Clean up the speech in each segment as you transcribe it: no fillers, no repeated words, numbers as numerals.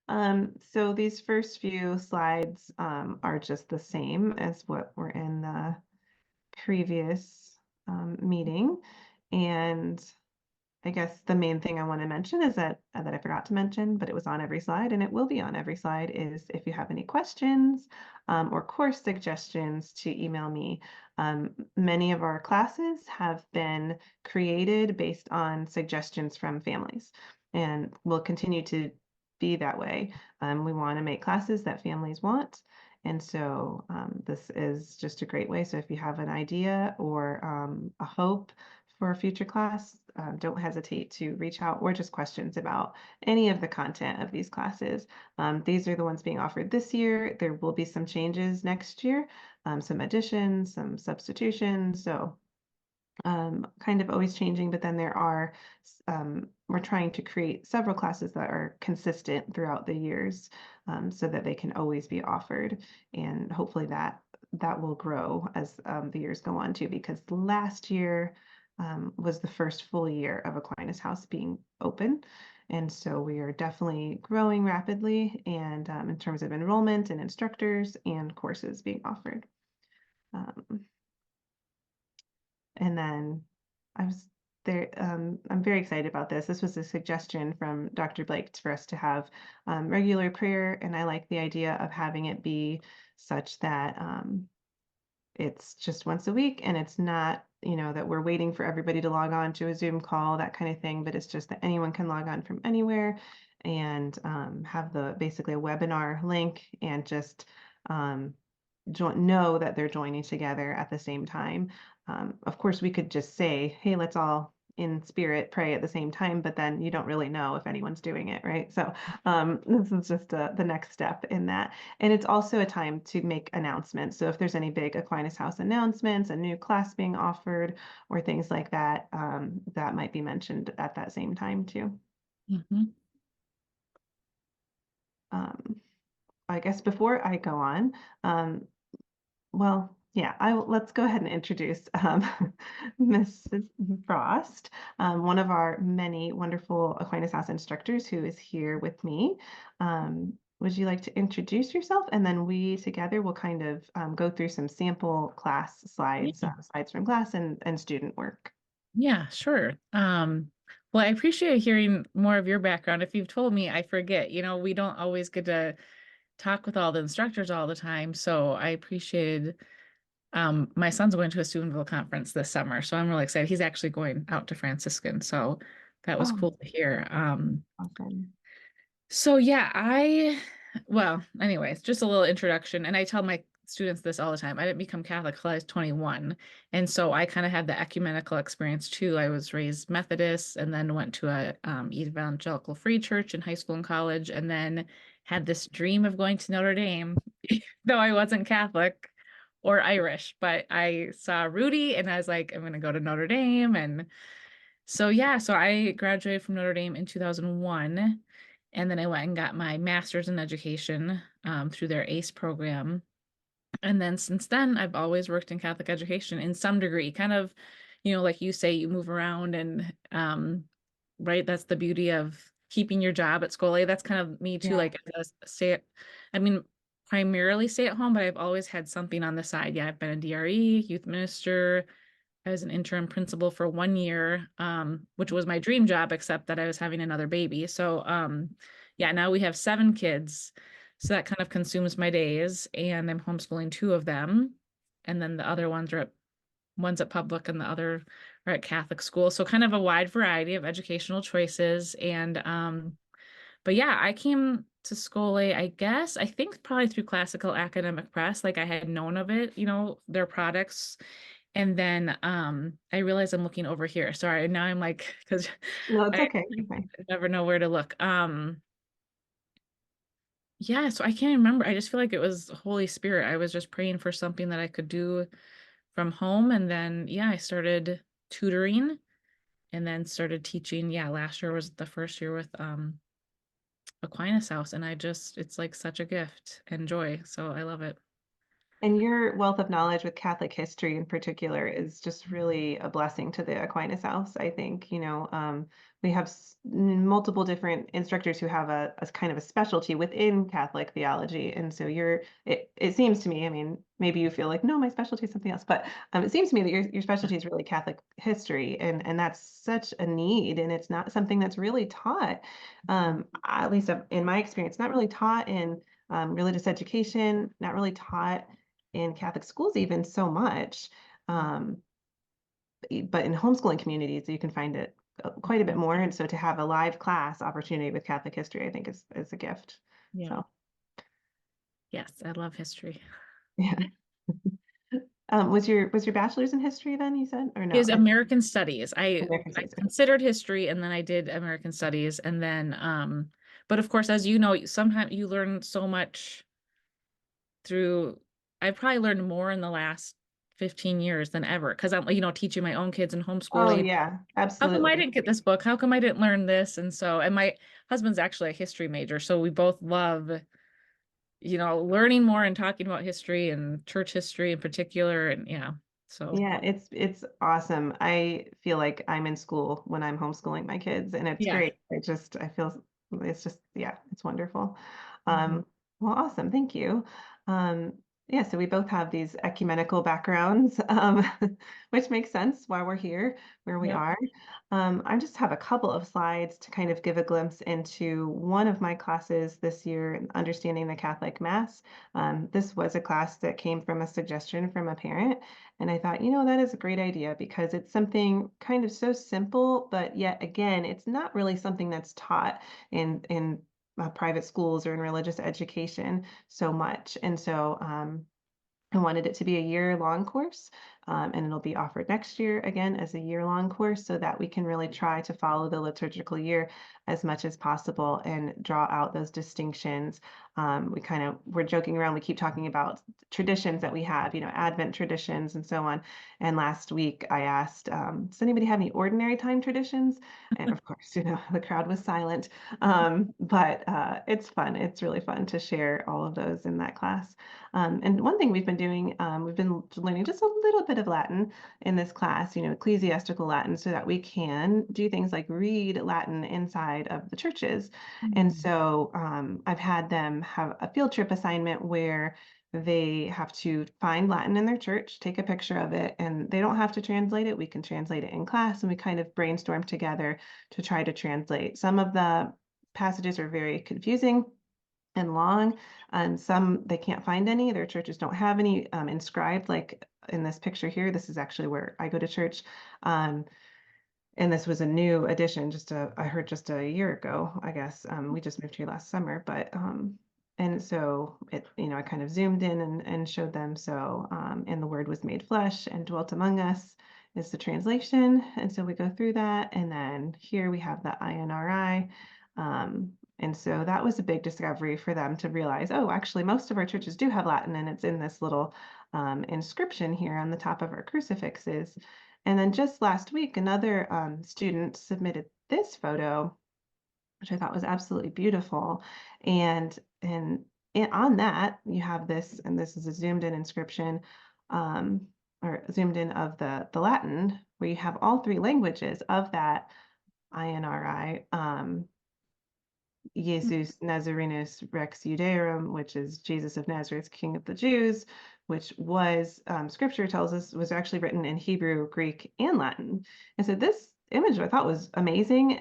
So these first few slides are just the same as what were in the previous meeting. And I guess the main thing I want to mention is that I forgot to mention, but it was on every slide and it will be on every slide, is if you have any questions or course suggestions to email me. Many of our classes have been created based on suggestions from families and will continue to be that way. We want to make classes that families want. And so this is just a great way. So if you have an idea or a hope for a future class, don't hesitate to reach out, or just questions about any of the content of these classes. These are the ones being offered this year. There will be some changes next year, some additions, some substitutions. So kind of always changing, but then we're trying to create several classes that are consistent throughout the years, so that they can always be offered. And hopefully that will grow as the years go on too, because last year was the first full year of Aquinas House being open. And so we are definitely growing rapidly, and in terms of enrollment and instructors and courses being offered. And then I was there, I'm very excited about this. This was a suggestion from Dr. Blake for us to have regular prayer, and I like the idea of having it be such that it's just once a week, and it's not, that we're waiting for everybody to log on to a Zoom call, that kind of thing, but it's just that anyone can log on from anywhere and have basically a webinar link, and just know that they're joining together at the same time. Of course, we could just say, hey, let's all in spirit pray at the same time, but then you don't really know if anyone's doing it, right? So this is just the next step in that. And it's also a time to make announcements. So if there's any big Aquinas House announcements, a new class being offered, or things like that, that might be mentioned at that same time too. Mm-hmm. I guess before I go on, well, yeah, let's go ahead and introduce Mrs. Frost, one of our many wonderful Aquinas House instructors who is here with me. Would you like to introduce yourself? And then we together will kind of go through some sample class slides, slides from class and student work. Yeah, sure. Well, I appreciate hearing more of your background. If you've told me, I forget. We don't always get to talk with all the instructors all the time. So I appreciated my son's going to a Steubenville conference this summer. So I'm really excited. He's actually going out to Franciscan. So that was Oh, cool to hear. awesome. So yeah, well, anyways, just a little introduction. And I tell my students this all the time. I didn't become Catholic till I was 21. And so I kind of had the ecumenical experience too. I was raised Methodist and then went to a evangelical free church in high school and college, and then had this dream of going to Notre Dame, though I wasn't Catholic or Irish, but I saw Rudy and I was like, I'm going to go to Notre Dame. And so, yeah, so I graduated from Notre Dame in 2001. And then I went and got my master's in education through their ACE program. And then since then, I've always worked in Catholic education in some degree, kind of, like you say, you move around and, right, that's the beauty of keeping your job at school. That's kind of me too, Yeah. like I mean, primarily stay at home, but I've always had something on the side. Yeah, I've been a DRE, youth minister. I was an interim principal for 1 year, which was my dream job, except that I was having another baby. So, yeah, now we have 7 kids. So that kind of consumes my days, and I'm homeschooling 2 of them. And then the other one's at public and the other are at Catholic school. So kind of a wide variety of educational choices. And, but yeah, I came to Scole, I guess, I think probably through Classical Academic Press. Like I had known of it, their products. And then I realize I'm looking over here. Sorry, now I'm like, because No, it's I okay. You're fine. never know where to look. Yeah, so I can't remember. I just feel like it was Holy Spirit. I was just praying for something that I could do from home. And then, yeah, I started tutoring and then started teaching. Yeah, last year was the first year with Aquinas House. And it's like such a gift and joy. So I love it. And your wealth of knowledge with Catholic history in particular is just really a blessing to the Aquinas House, I think. We have multiple different instructors who have a kind of a specialty within Catholic theology. And so it seems to me, I mean, maybe you feel like, no, my specialty is something else, but it seems to me that your specialty is really Catholic history. And that's such a need. And it's not something that's really taught, at least in my experience, not really taught in religious education, not really taught in Catholic schools even so much. Um, but in homeschooling communities, you can find it quite a bit more. And so to have a live class opportunity with Catholic history, I think is a gift. Yeah. So Yes, I love history. yeah. Was your bachelor's in history then, you said, or It no? was American Studies. American I Studies. Okay. considered history and then I did American Studies and then but of course, as you know, sometimes you learn so much through I probably learned more in the last 15 years than ever because I'm, teaching my own kids and Oh homeschooling. yeah, How come I absolutely. didn't get this book? How come I didn't learn this? And my husband's actually a history major, so we both love, learning more and talking about history and church history in particular. And yeah, so Yeah, it's awesome. I feel like I'm in school when I'm homeschooling my kids, and it's yeah. great. I feel it's just, yeah, it's wonderful. Mhm. Well, awesome. Thank you. Um, yeah, so we both have these ecumenical backgrounds, which makes sense why we're here, where we Yep. are. I just have a couple of slides to kind of give a glimpse into one of my classes this year, Understanding the Catholic Mass. This was a class that came from a suggestion from a parent. And I thought, that is a great idea because it's something kind of so simple, but yet again, it's not really something that's taught in private schools or in religious education so much. And so I wanted it to be a year-long course, and it'll be offered next year again as a year-long course so that we can really try to follow the liturgical year as much as possible and draw out those distinctions. We're joking around, we keep talking about traditions that we have, Advent traditions and so on. And last week I asked, does anybody have any ordinary time traditions? And of course, the crowd was silent. But it's fun. It's really fun to share all of those in that class. And one thing we've been doing, we've been learning just a little bit of Latin in this class, ecclesiastical Latin, so that we can do things like read Latin inside of the churches. And Mhm. so I've had them have a field trip assignment where they have to find Latin in their church, take a picture of it, and they don't have to translate it. We can translate it in class, and we kind of brainstorm together to try to translate. Some of the passages are very confusing and long, and some they can't find any. Their churches don't have any inscribed, like in this picture here. This is actually where I go to church. Um, and this was a new addition, I heard just a year ago, I guess. We just moved here last summer, but and so I kind of zoomed in and showed them. So, and the word was made flesh and dwelt among us is the translation. And so we go through that. And then here we have the INRI. And so that was a big discovery for them to realize, oh, actually, most of our churches do have Latin, and it's in this little inscription here on the top of our crucifixes. And then just last week, another student submitted this photo, which I thought was absolutely beautiful. And on that, you have this, and this is a zoomed in inscription, um, or zoomed in of the Latin, where you have all three languages of that INRI. Jesus Nazarenus Rex Judaeorum, which is Jesus of Nazareth, King of the Jews, which was, scripture tells us, was actually written in Hebrew, Greek, and Latin. And so this image I thought was amazing,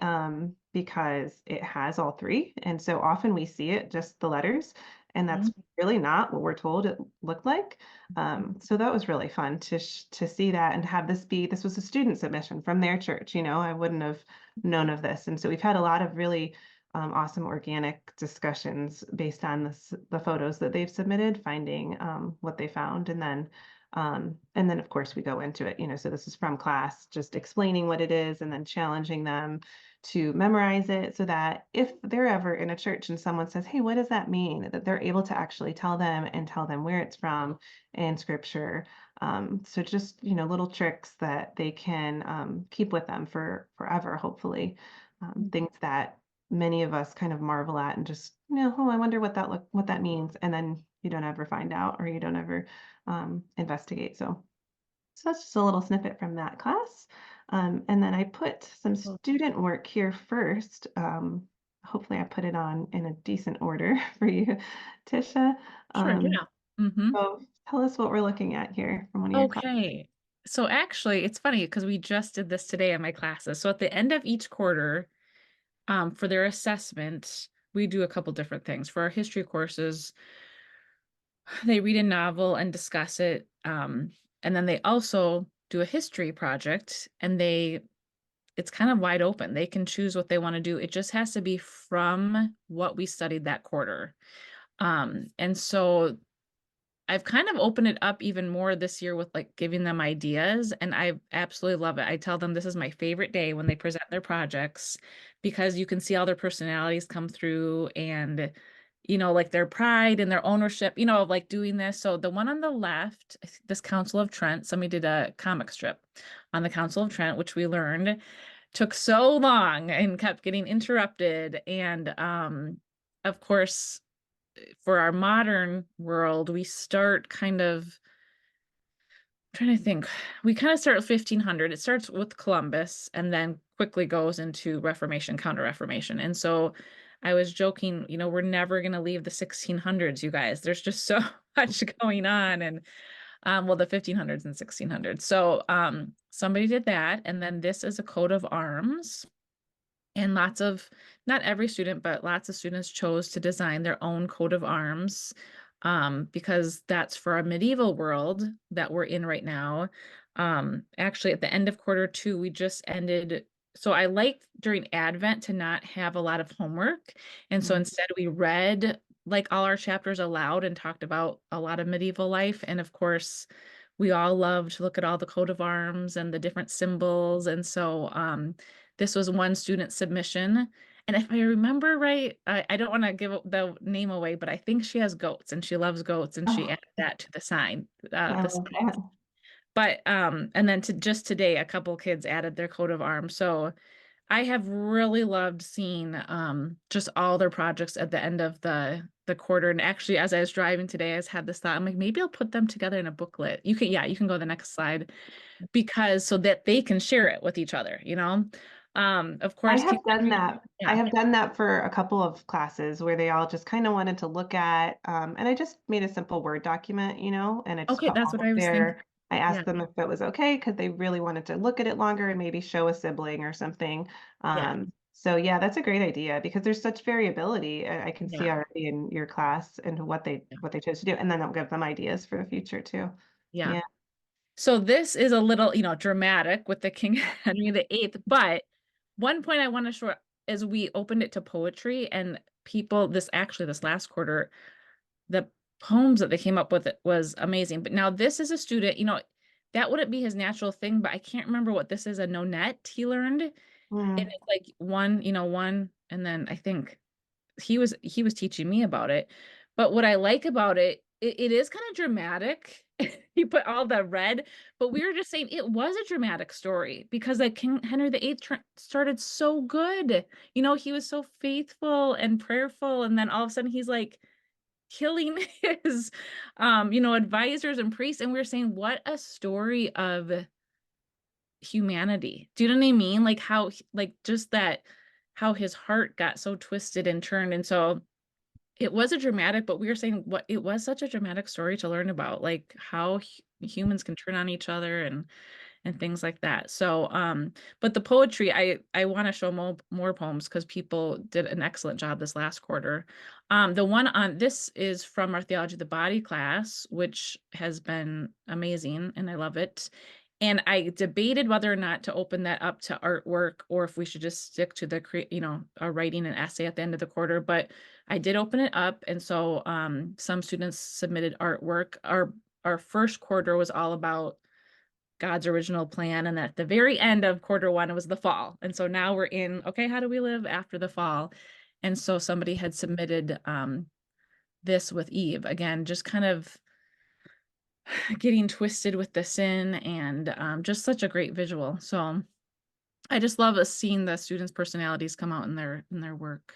because it has all three. And so often we see it, just the letters, and that's really not what we're told it looked like. So that was really fun to see that and have this was a student submission from their church. I wouldn't have known of this. And so we've had a lot of really awesome organic discussions based on the photos that they've submitted, finding what they found, and then of course we go into it. So this is from class, just explaining what it is, and then challenging them to memorize it, so that if they're ever in a church and someone says, "Hey, what does that mean?" that they're able to actually tell them and tell them where it's from in scripture. So just little tricks that they can keep with them for forever, hopefully. Things that many of us kind of marvel at and just, oh, I wonder what that means. And then you don't ever find out or you don't ever investigate. So that's just a little snippet from that class. And then I put some Well, student work here first. Hopefully I put it on in a decent order for you, Tisha. sure, Um, yeah. Hmm. so tell us what we're looking at here from one of your classes. Okay. So actually, it's funny because we just did this today in my classes. So at the end of each quarter, for their assessment, we do a couple different things. For our history courses, they read a novel and discuss it. And then they also do a history project, and it's kind of wide open. They can choose what they want to do. It just has to be from what we studied that quarter. And so I've kind of opened it up even more this year with like giving them ideas, and I absolutely love it. I tell them this is my favorite day when they present their projects because you can see all their personalities come through and like their pride and their ownership, of like doing this. So the one on the left, this Council of Trent, somebody did a comic strip on the Council of Trent, which we learned took so long and kept getting interrupted. And of course, for our modern world, we start kind of trying to think. We kind of start with 1500. It starts with Columbus and then quickly goes into Reformation, Counter-Reformation. And so I was joking, we're never going to leave the 1600s, you guys. There's just so much going on. And well, the 1500s and 1600s. So somebody did that. And then this is a coat of arms. And not every student, but lots of students chose to design their own coat of arms, because that's for a medieval world that we're in right now. Actually, at the end of quarter two, we just ended. So I like during Advent to not have a lot of homework. And so Mm. instead, we read like all our chapters aloud and talked about a lot of medieval life. And of course, we all love to look at all the coat of arms and the different symbols. And so this was one student submission. And if I remember right, I don't want to give the name away, but I think she has goats and she loves goats and she Oh, added that to the sign. I The love sign. that. But and then to just today, a couple kids added their coat of arms. So I have really loved seeing just all their projects at the end of the quarter. And actually, as I was driving today, I just had this thought. I'm like, maybe I'll put them together in a booklet. You can go to the next slide because so that they can share it with each other. Of I course, have King done Henry, that. I yeah. have done that for a couple of classes where they all just kind of wanted to look at, and I just made a simple Word document, and I just Okay, put that's all what of I was thinking. their, I Yeah, asked them if it was okay because they really wanted to look at it longer and maybe show a sibling or something. yeah, So yeah, that's a great idea because there's such variability. I can see yeah, already in your class and yeah, what they chose to do, and then that'll give them ideas for the future too. yeah. Yeah. So this is a little, dramatic with the King Henry VIII, but one point I want to show is we opened it to poetry and people, this last quarter, the poems that they came up with it was amazing. But now this is a student, that wouldn't be his natural thing, but I can't remember what this is, a nonette he learned. And Mm. it's like one, and then I think he was teaching me about it. But what I like about it is kind of dramatic. He put all the red, but we were just saying it was a dramatic story because like King Henry VIII started so good. He was so faithful and prayerful, and then all of a sudden he's like killing his advisors and priests. And we were saying, what a story of humanity. Do you know what I mean? Like how like just that how his heart got so twisted and turned. And so it was a dramatic, but we were saying what it was such a dramatic story to learn about, like how humans can turn on each other and things like that. So, but the poetry, I want to show more poems because people did an excellent job this last quarter. The one on this is from our Theology of the Body class, which has been amazing, and I love it. And I debated whether or not to open that up to artwork or if we should just stick to writing an essay at the end of the quarter. But I did open it up, and so some students submitted artwork. Our first quarter was all about God's original plan, and at the very end of quarter one, it was the fall. And so now we're in, okay, how do we live after the fall? And so somebody had submitted this with Eve, again, just kind of getting twisted with the sin and just such a great visual. So I just love us seeing the students' personalities come out in their work.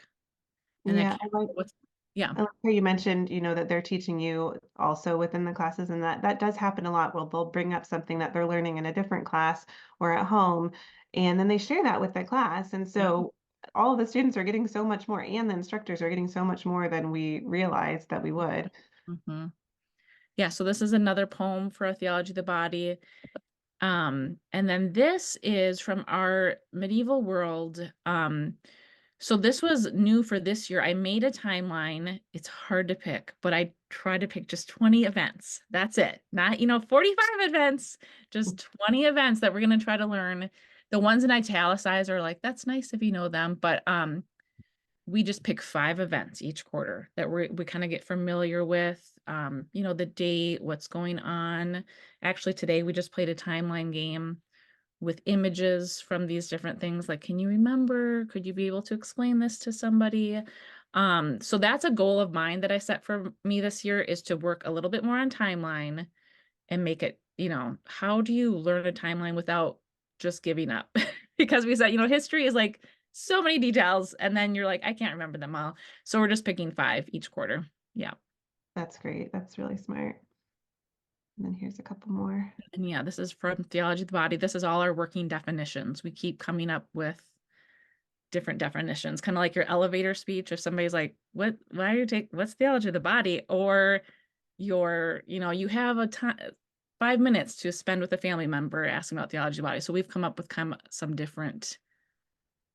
And then Yeah, I like what's Yeah. I like how you mentioned, that they're teaching you also within the classes, and that does happen a lot. Well, they'll bring up something that they're learning in a different class or at home, and then they share that with the class. And Yeah. so all of the students are getting so much more, and the instructors are getting so much more than we realized that we would. Hmm. Yeah. So this is another poem for a theology of the body. And then this is from our medieval world. So this was new for this year. I made a timeline. It's hard to pick, but I tried to pick just 20 events. That's it. Not, 45 events, just 20 events that we're going to try to learn. The ones in italicized are like, that's nice if you know them, but we just pick 5 events each quarter that we kind of get familiar with, the date, what's going on. Actually, today we just played a timeline game with images from these different things. Like, can you remember? Could you be able to explain this to somebody? So that's a goal of mine that I set for me this year, is to work a little bit more on timeline and make it, how do you learn a timeline without just giving up? Because we said, history is like so many details, and then you're like, I can't remember them all. So we're just picking 5 each quarter. Yeah. That's great. That's really smart. And then here's a couple more. And yeah, this is from Theology of the Body. This is all our working definitions. We keep coming up with different definitions, kind of like your elevator speech. If somebody's like, why are you what's theology of the body? Or you have a time, 5 minutes to spend with a family member asking about theology of the body. So we've come up with kind of some different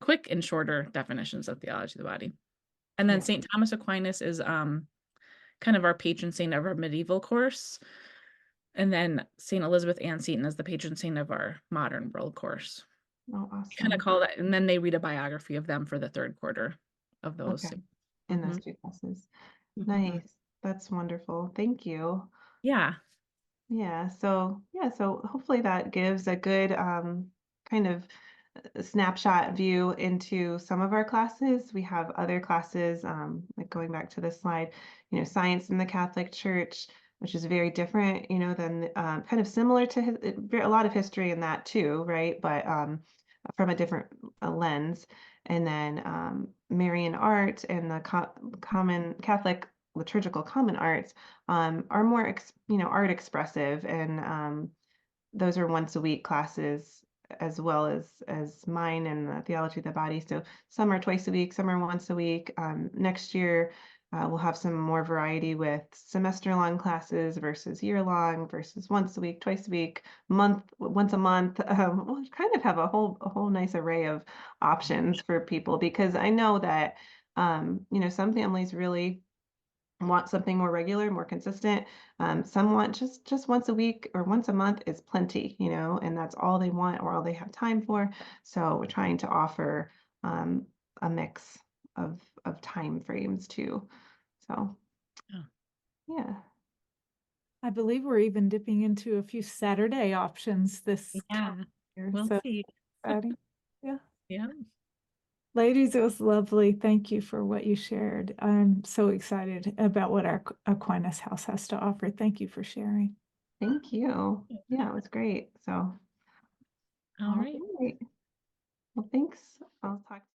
quick and shorter definitions of theology of the body. And then Yeah. St. Thomas Aquinas is kind of our patron saint of our medieval course. And then St. Elizabeth Ann Seton is the patron saint of our modern world course. Oh, Kind of awesome. call that, and then they read a biography of them for the third quarter of those. Okay. In those Mhm, 2 classes. mhm. Nice. That's wonderful. Thank you. Yeah. So hopefully that gives a good kind of snapshot view into some of our classes. We have other classes, like going back to this slide, science in the Catholic Church, which is very different, than kind of similar to a lot of history in that too, right? But from a different lens. And then Marian art and the common Catholic liturgical common arts are more, art expressive, and those are once a week classes, as well as mine and the theology of the body. So some are twice a week, some are once a week. Next year, we'll have some more variety with semester long classes versus year long versus once a week, twice a week, once a month. We'll kind of have a whole nice array of options for people, because I know that some families really want something more regular, more consistent. Some want just once a week or once a month is plenty, and that's all they want or all they have time for. So we're trying to offer a mix of time frames too. So Yeah. yeah, I believe we're even dipping into a few Saturday options this Yeah. year. We'll So see. exciting. Yeah. Yeah. Ladies, it was lovely. Thank you for what you shared. I'm so excited about what our Aquinas House has to offer. Thank you for sharing. thank you. Yeah, it was great. So All right. right. Well, thanks. I'll talk.